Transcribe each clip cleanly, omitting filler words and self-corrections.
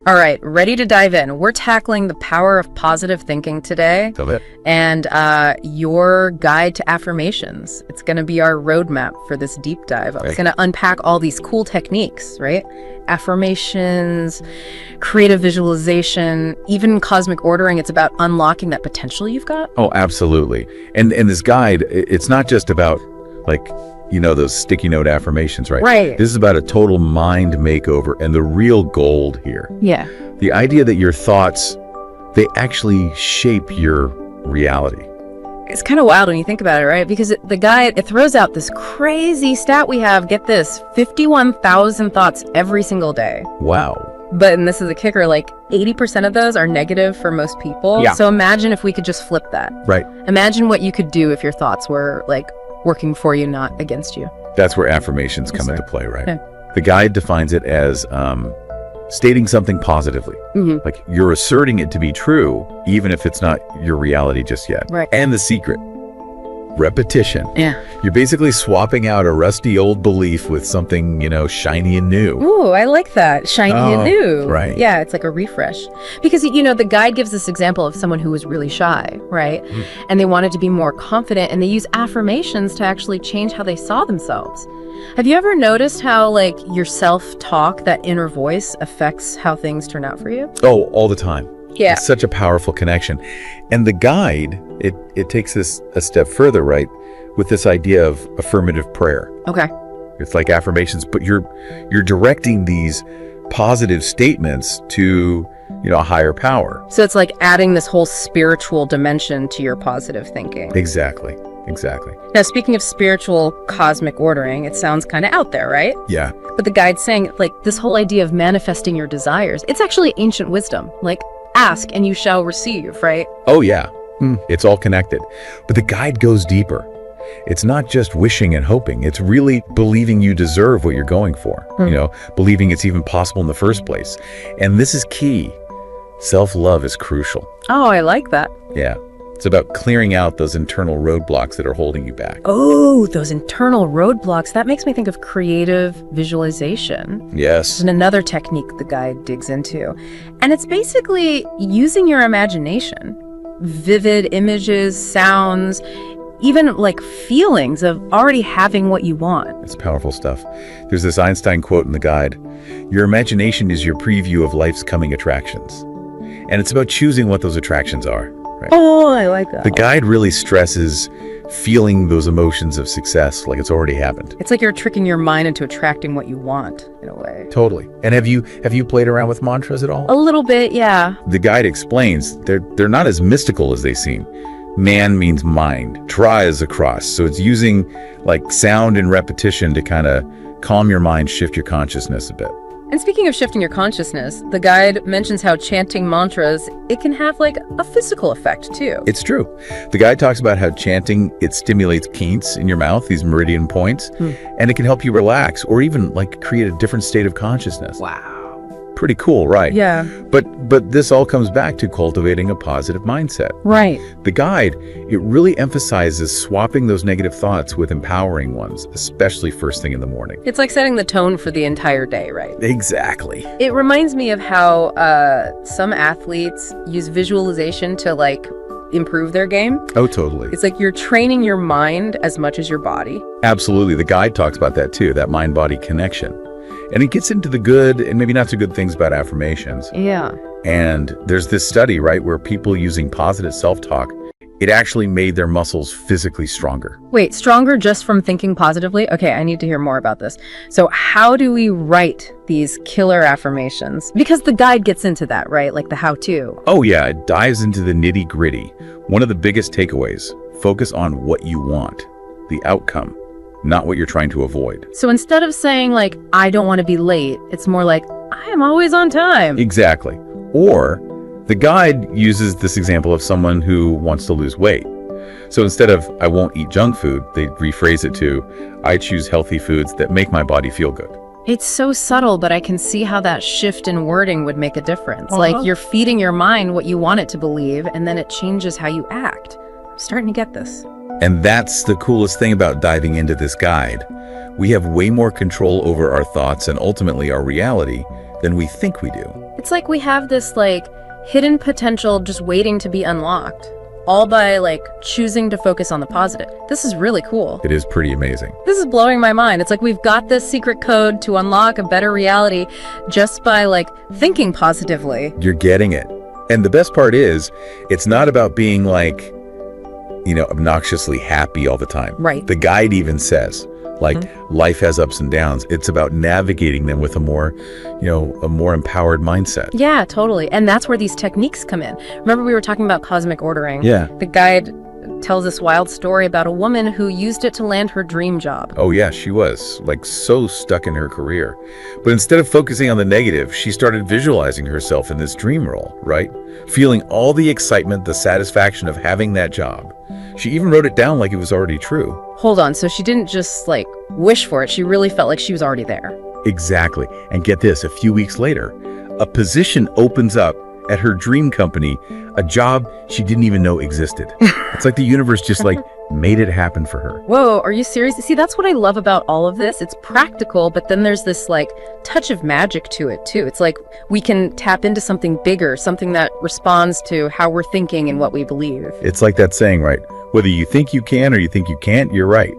All right, ready to dive in. We're tackling the power of positive thinking today. Love it. And your guide to affirmations. It's going to be our roadmap for this deep dive. It's going to unpack all these cool techniques, right? Affirmations, creative visualization, even cosmic ordering. It's about unlocking that potential you've got. Oh, absolutely. And this guide, it's not just about those sticky note affirmations, right? Right. This is about a total mind makeover and the real gold here. Yeah. The idea that your thoughts, they actually shape your reality. It's kind of wild when you think about it, right? Because the guide, it throws out this crazy stat we have. Get this, 51,000 thoughts every single day. Wow. But, and this is the kicker, 80% of those are negative for most people. Yeah. So imagine if we could just flip that. Right. Imagine what you could do if your thoughts were working for you, not against you. That's where affirmations come into play, right? Yeah. The guide defines it as stating something positively. Mm-hmm. Like you're asserting it to be true, even if it's not your reality just yet. Right. And the secret, repetition. Yeah. You're basically swapping out a rusty old belief with something, shiny and new. Ooh, I like that. Shiny and new. Right. Yeah, it's like a refresh. Because, the guide gives this example of someone who was really shy, right? Mm. And they wanted to be more confident, and they use affirmations to actually change how they saw themselves. Have you ever noticed how, your self-talk, that inner voice, affects how things turn out for you? Oh, all the time. Yeah. It's such a powerful connection. And the guide, it takes this a step further, right? With this idea of affirmative prayer. Okay. It's like affirmations, but you're directing these positive statements to, a higher power. So it's like adding this whole spiritual dimension to your positive thinking. Exactly. Now, speaking of spiritual cosmic ordering, it sounds kind of out there, right? Yeah. But the guide's saying, this whole idea of manifesting your desires, it's actually ancient wisdom. Ask and you shall receive, right? Oh, yeah. It's all connected. But the guide goes deeper. It's not just wishing and hoping. It's really believing you deserve what you're going for. Believing it's even possible in the first place. And this is key. Self-love is crucial. Oh, I like that. Yeah. It's about clearing out those internal roadblocks that are holding you back. Oh, those internal roadblocks. That makes me think of creative visualization. Yes. And another technique the guide digs into. And it's basically using your imagination. Vivid images, sounds, even feelings of already having what you want. It's powerful stuff. There's this Einstein quote in the guide. Your imagination is your preview of life's coming attractions. And it's about choosing what those attractions are. Right? Oh, I like that. The guide really stresses feeling those emotions of success like it's already happened. It's like you're tricking your mind into attracting what you want, in a way. Totally. And have you played around with mantras at all? A little bit, yeah. The guide explains they're not as mystical as they seem. Man means mind. Tra is a cross. So it's using sound and repetition to kind of calm your mind, shift your consciousness a bit. And speaking of shifting your consciousness, the guide mentions how chanting mantras, it can have a physical effect too. It's true. The guide talks about how chanting, it stimulates kinks in your mouth, these meridian points, and it can help you relax or even create a different state of consciousness. Wow. Pretty cool, right? Yeah. But this all comes back to cultivating a positive mindset. Right. The guide, it really emphasizes swapping those negative thoughts with empowering ones, especially first thing in the morning. It's like setting the tone for the entire day, right? Exactly. It reminds me of how some athletes use visualization to improve their game. Oh, totally. It's like you're training your mind as much as your body. Absolutely. The guide talks about that too, that mind-body connection. And it gets into the good and maybe not so good things about affirmations. Yeah. And there's this study, right, where people using positive self-talk, it actually made their muscles physically stronger. Wait, stronger just from thinking positively? Okay, I need to hear more about this. So how do we write these killer affirmations? Because the guide gets into that, right? The how-to. Oh yeah, it dives into the nitty-gritty. One of the biggest takeaways, focus on what you want, the outcome, not what you're trying to avoid. So instead of saying I don't want to be late, it's more I am always on time. Exactly. Or the guide uses this example of someone who wants to lose weight. So instead of I won't eat junk food, they rephrase it to I choose healthy foods that make my body feel good. It's so subtle, but I can see how that shift in wording would make a difference. You're feeding your mind what you want it to believe, and then it changes how you act. I'm starting to get this. And that's the coolest thing about diving into this guide. We have way more control over our thoughts and ultimately our reality than we think we do. It's like we have this like hidden potential just waiting to be unlocked, all by like choosing to focus on the positive. This is really cool. It is pretty amazing. This is blowing my mind. It's like we've got this secret code to unlock a better reality just by like thinking positively. You're getting it. And the best part is, it's not about being like, obnoxiously happy all the time. Right. The guide even says, life has ups and downs. It's about navigating them with a more empowered mindset. Yeah, totally. And that's where these techniques come in. Remember we were talking about cosmic ordering? Yeah. The guide tells this wild story about a woman who used it to land her dream job. Oh yeah, she was like so stuck in her career. But instead of focusing on the negative, she started visualizing herself in this dream role, right? Feeling all the excitement, the satisfaction of having that job. She even wrote it down like it was already true. Hold on, so she didn't just like wish for it, she really felt like she was already there. Exactly. And get this, a few weeks later, a position opens up at her dream company, a job she didn't even know existed. It's like the universe just like made it happen for her. Whoa, are you serious? See, that's what I love about all of this. It's practical, but then there's this like touch of magic to it too. It's like we can tap into something bigger, something that responds to how we're thinking and what we believe. It's like that saying, right? Whether you think you can or you think you can't, you're right.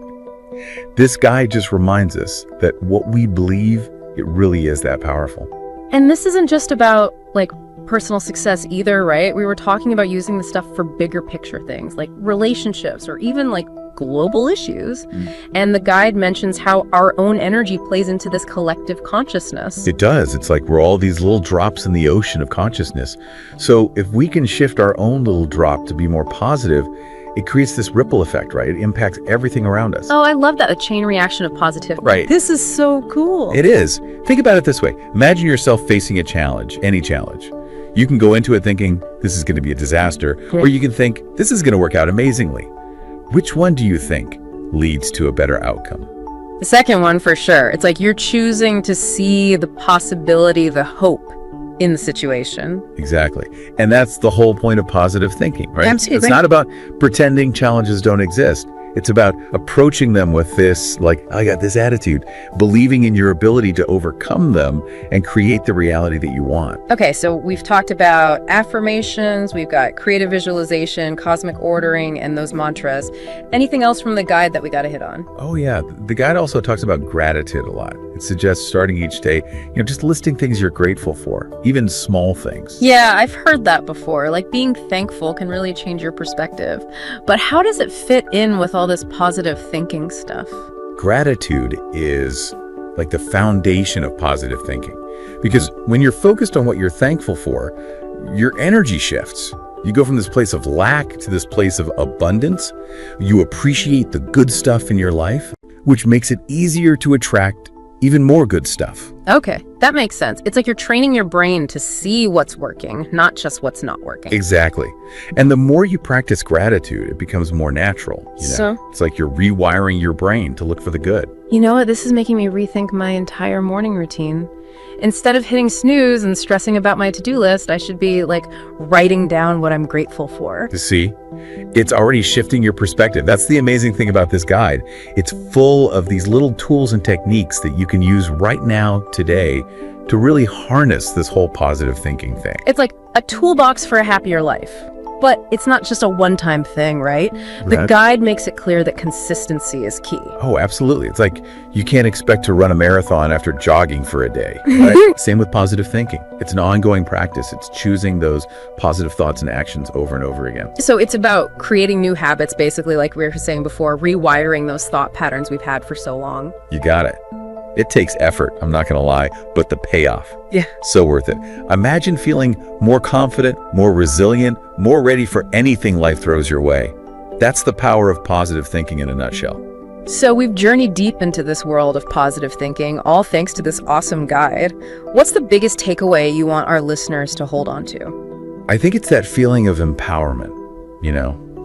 This guy just reminds us that what we believe, it really is that powerful. And this isn't just about like personal success either, right? We were talking about using this stuff for bigger picture things like relationships or even like global issues. And the guide mentions how our own energy plays into this collective consciousness. It does. It's like we're all these little drops in the ocean of consciousness. So if we can shift our own little drop to be more positive, it creates this ripple effect, right? It impacts everything around us. Oh, I love that. A chain reaction of positivity. Right. This is so cool. It is. Think about it this way. Imagine yourself facing a challenge, any challenge. You can go into it thinking, this is going to be a disaster, or you can think, this is going to work out amazingly. Which one do you think leads to a better outcome? The second one, for sure. It's like you're choosing to see the possibility, the hope in the situation. Exactly. And that's the whole point of positive thinking, right? Absolutely. It's not about pretending challenges don't exist. It's about approaching them with this, like, I got this attitude, believing in your ability to overcome them and create the reality that you want. Okay, so we've talked about affirmations, we've got creative visualization, cosmic ordering, and those mantras. Anything else from the guide that we got to hit on? Oh yeah, the guide also talks about gratitude a lot. It suggests starting each day, just listing things you're grateful for, even small things. Yeah, I've heard that before. Like being thankful can really change your perspective. But how does it fit in with all this positive thinking stuff? Gratitude is like the foundation of positive thinking. Because when you're focused on what you're thankful for, your energy shifts. You go from this place of lack to this place of abundance. You appreciate the good stuff in your life, which makes it easier to attract even more good stuff. Okay, that makes sense. It's like you're training your brain to see what's working, not just what's not working. Exactly. And the more you practice gratitude, it becomes more natural. So? It's like you're rewiring your brain to look for the good. You know what? This is making me rethink my entire morning routine. Instead of hitting snooze and stressing about my to-do list, I should be like writing down what I'm grateful for. You see, it's already shifting your perspective. That's the amazing thing about this guide. It's full of these little tools and techniques that you can use right now, today, to really harness this whole positive thinking thing. It's like a toolbox for a happier life. But it's not just a one-time thing, right? The guide makes it clear that consistency is key. Oh, absolutely. It's like you can't expect to run a marathon after jogging for a day, right? Same with positive thinking. It's an ongoing practice. It's choosing those positive thoughts and actions over and over again. So it's about creating new habits, basically, like we were saying before, rewiring those thought patterns we've had for so long. You got it. It takes effort, I'm not going to lie, but the payoff, yeah, so worth it. Imagine feeling more confident, more resilient, more ready for anything life throws your way. That's the power of positive thinking in a nutshell. So we've journeyed deep into this world of positive thinking, all thanks to this awesome guide. What's the biggest takeaway you want our listeners to hold on to? I think it's that feeling of empowerment.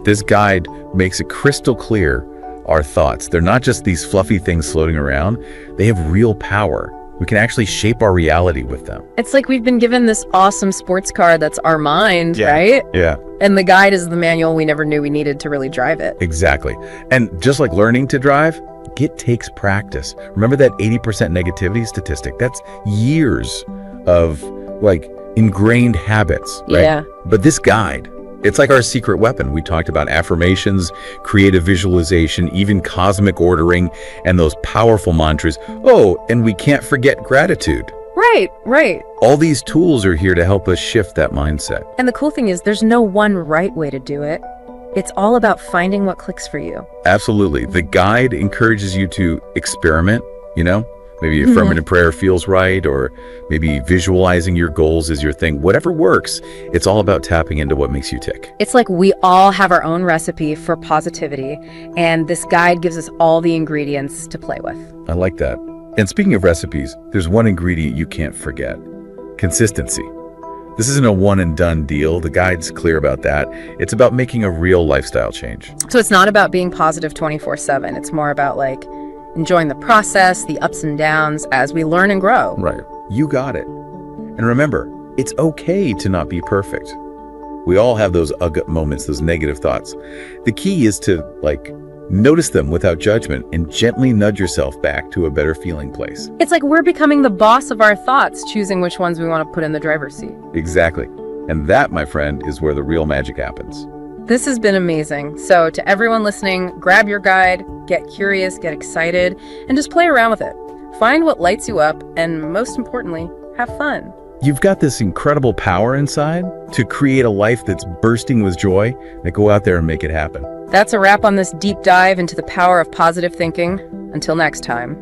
This guide makes it crystal clear our thoughts. They're not just these fluffy things floating around. They have real power. We can actually shape our reality with them. It's like we've been given this awesome sports car that's our mind, right? Yeah. And the guide is the manual we never knew we needed to really drive it. Exactly. And just like learning to drive, it takes practice. Remember that 80% negativity statistic? That's years of ingrained habits, right? Yeah. But this guide, it's like our secret weapon. We talked about affirmations, creative visualization, even cosmic ordering, and those powerful mantras. Oh, and we can't forget gratitude. Right. All these tools are here to help us shift that mindset. And the cool thing is there's no one right way to do it. It's all about finding what clicks for you. Absolutely. The guide encourages you to experiment, maybe affirmative prayer feels right, or maybe visualizing your goals is your thing. Whatever works, it's all about tapping into what makes you tick. It's like we all have our own recipe for positivity, and this guide gives us all the ingredients to play with. I like that. And speaking of recipes, there's one ingredient you can't forget: consistency. This isn't a one and done deal. The guide's clear about that. It's about making a real lifestyle change. So it's not about being positive 24/7. It's more about enjoying the process, the ups and downs as we learn and grow. Right. You got it. And remember, it's okay to not be perfect. We all have those ugh moments, those negative thoughts. The key is to notice them without judgment and gently nudge yourself back to a better feeling place. It's like we're becoming the boss of our thoughts, choosing which ones we want to put in the driver's seat. Exactly. And that, my friend, is where the real magic happens. This has been amazing. So to everyone listening, grab your guide, get curious, get excited, and just play around with it. Find what lights you up, and most importantly, have fun. You've got this incredible power inside to create a life that's bursting with joy. Now go out there and make it happen. That's a wrap on this deep dive into the power of positive thinking. Until next time.